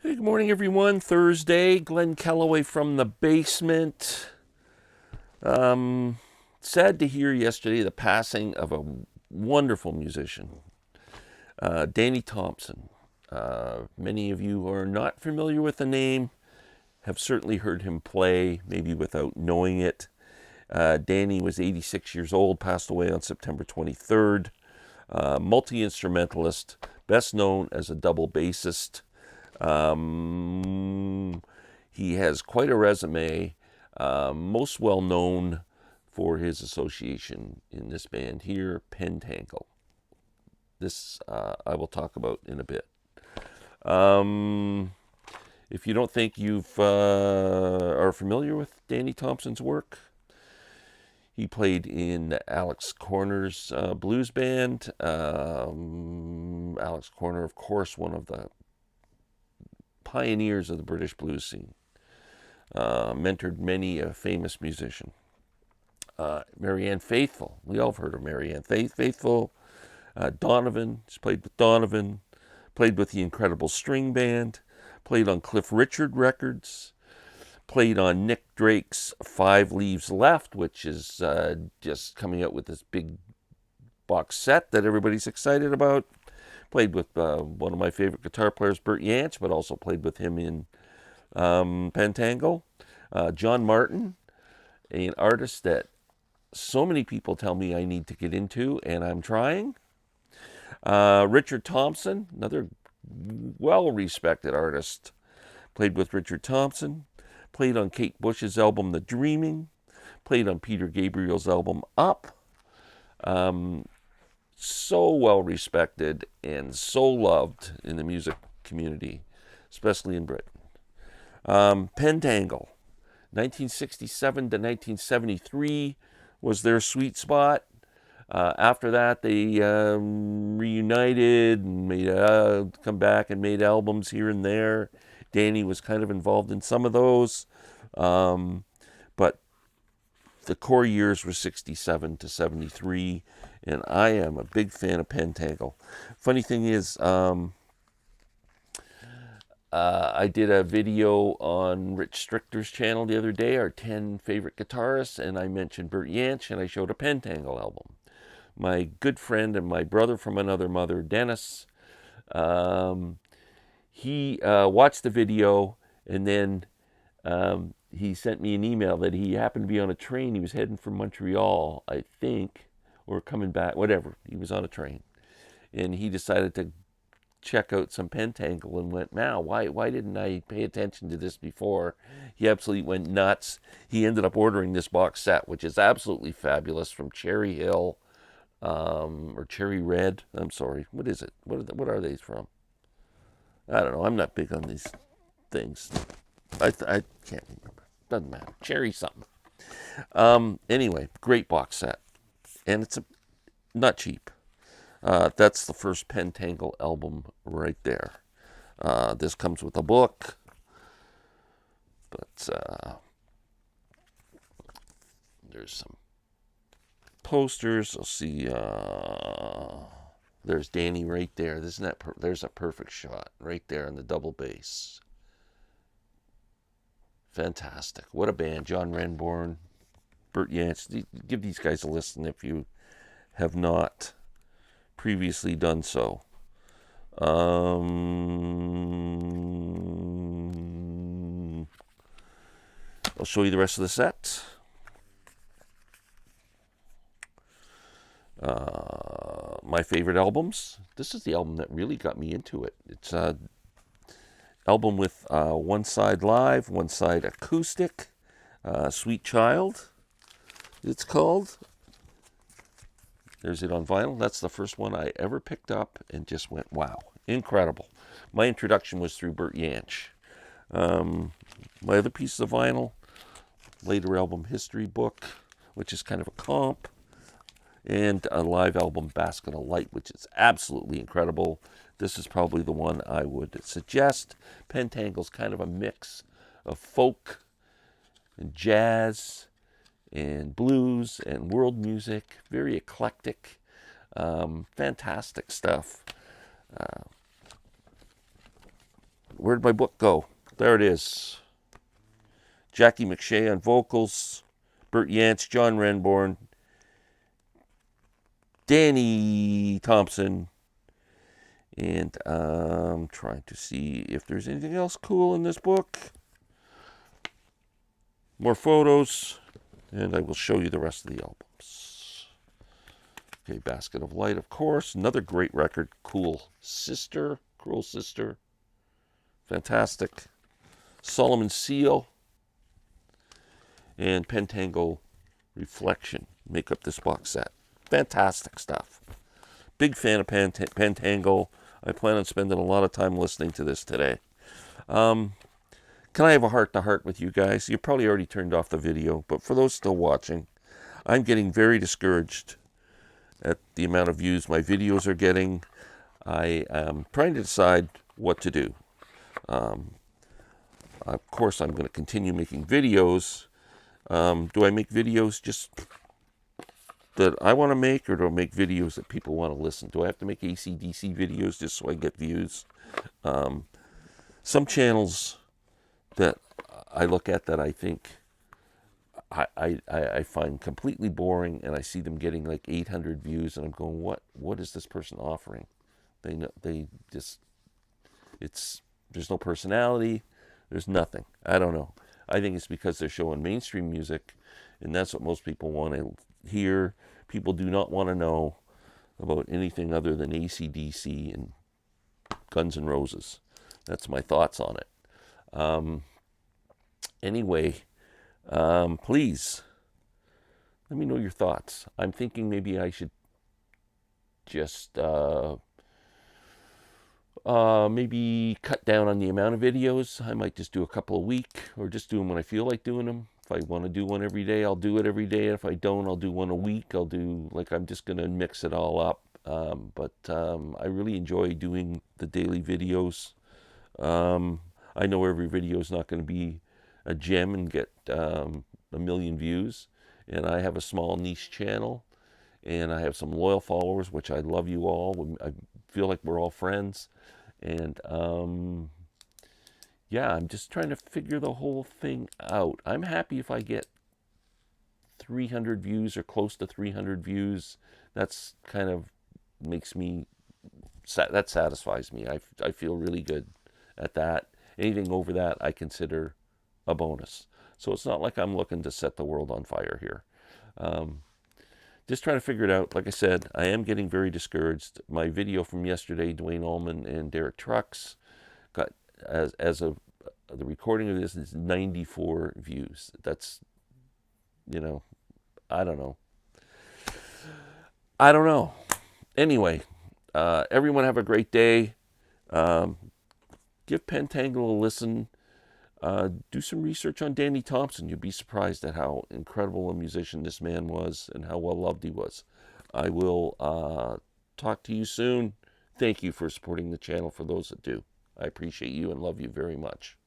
Hey, good morning, everyone. Thursday, Glenn Kellaway from the basement. Um, Sad to hear yesterday the passing of a wonderful musician, Danny Thompson. Many of you who are not familiar with the name have certainly heard him play, maybe without knowing it. Danny was 86 years old, passed away on September 23rd. Multi instrumentalist, best known as a double bassist. He has quite a resume, most well known for his association in this band here, Pentangle. This I will talk about in a bit. Um, if you don't think you've are familiar with Danny Thompson's work, he played in Alex Corner's blues band. Alex Corner, of course, one of the pioneers of the British blues scene. Mentored many a famous musician. Marianne Faithfull, we all have heard of Marianne Faithfull. Donovan, he's played with Donovan, played with the Incredible String Band, played on Cliff Richard records, played on Nick Drake's Five Leaves Left, which is just coming out with this big box set that everybody's excited about. Played with one of my favorite guitar players, Bert Jansch, but also played with him in Pentangle. John Martin, an artist that so many people tell me I need to get into, and I'm trying. Richard Thompson, another well-respected artist, played with Richard Thompson. Played on Kate Bush's album The Dreaming. Played on Peter Gabriel's album Up. So well-respected and so loved in the music community, especially in Britain. Pentangle, 1967 to 1973 was their sweet spot. After that, they reunited and made come back and made albums here and there. Danny was kind of involved in some of those, but the core years were 67 to 73, and I am a big fan of Pentangle. Funny thing is, I did a video on Rich Stricter's channel the other day, our 10 favorite guitarists, and I mentioned Bert Jansch, and I showed a Pentangle album. My good friend and my brother from another mother, Dennis, he watched the video, and then he sent me an email that he happened to be on a train. He was heading from Montreal, I think, or coming back, whatever. He was on a train, and he decided to check out some Pentangle and went, "Man, why didn't I pay attention to this before?" He absolutely went nuts. He ended up ordering this box set, which is absolutely fabulous, from Cherry Hill, or Cherry Red. I'm sorry, what is it? What are these from? I don't know. I'm not big on these things. I can't remember. Doesn't matter. Cherry something. Anyway, great box set, and it's not cheap. That's the first Pentangle album right there. This comes with a book, but there's some posters. I'll see. There's Danny right there. There's a perfect shot right there on the double bass. Fantastic. What a band. John Renbourn, Bert Jansch. Give these guys a listen if you have not previously done so. I'll show you the rest of the set. My favorite albums. This is the album that really got me into it. It's an album with one side live, one side acoustic. Sweet Child, it's called. There's it on vinyl. That's the first one I ever picked up and just went, wow, incredible. My introduction was through Bert Jansch. My other pieces of vinyl, later album History Book, which is kind of a comp, and a live album Basket of Light, which is absolutely incredible. This is probably the one I would suggest. Pentangle's kind of a mix of folk and jazz and blues and world music, very eclectic, fantastic stuff. where'd my book go? There it is. Jackie McShea on vocals, Bert Yance, John Renborn, Danny Thompson, and I'm trying to see if there's anything else cool in this book. More photos, and I will show you the rest of the albums. Okay, Basket of Light, of course. Another great record. Cruel Sister. Fantastic. Solomon Seal. And Pentangle Reflection make up this box set. Fantastic stuff. Big fan of Pentangle. I plan on spending a lot of time listening to this today. Can I have a heart-to-heart with you guys? You probably already turned off the video, but for those still watching, I'm getting very discouraged at the amount of views my videos are getting. I am trying to decide what to do. Of course, I'm going to continue making videos. Do I make videos just that I want to make, or do I make videos that people want to listen? Do I have to make AC/DC videos just so I get views? Some channels that I look at that I think I find completely boring, and I see them getting like 800 views, and I'm going, what is this person offering? They just, there's no personality, there's nothing. I don't know. I think it's because they're showing mainstream music, and that's what most people want to hear. People do not want to know about anything other than AC/DC and Guns N' Roses. That's my thoughts on it. Anyway, please let me know your thoughts. I'm thinking maybe I should just maybe cut down on the amount of videos. I might just do a couple a week, or just do them when I feel like doing them. If I want to do one every day, I'll do it every day. If I don't, I'll do one a week. I'm just going to mix it all up. But I really enjoy doing the daily videos. I know every video is not going to be a gem and get a million views. And I have a small niche channel, and I have some loyal followers, which I love you all. I feel like we're all friends. And yeah, I'm just trying to figure the whole thing out. I'm happy if I get 300 views or close to 300 views. That's kind of makes me, that satisfies me. I feel really good at that. Anything over that I consider a bonus. So it's not like I'm looking to set the world on fire here. Just trying to figure it out. Like I said, I am getting very discouraged. My video from yesterday, Dwayne Allman and Derek Trucks, got, as of the recording of this, is 94 views. That's, I don't know. Anyway, everyone have a great day. Give Pentangle a listen. Do some research on Danny Thompson. You'd be surprised at how incredible a musician this man was and how well loved he was. I will talk to you soon. Thank you for supporting the channel, for those that do. I appreciate you and love you very much.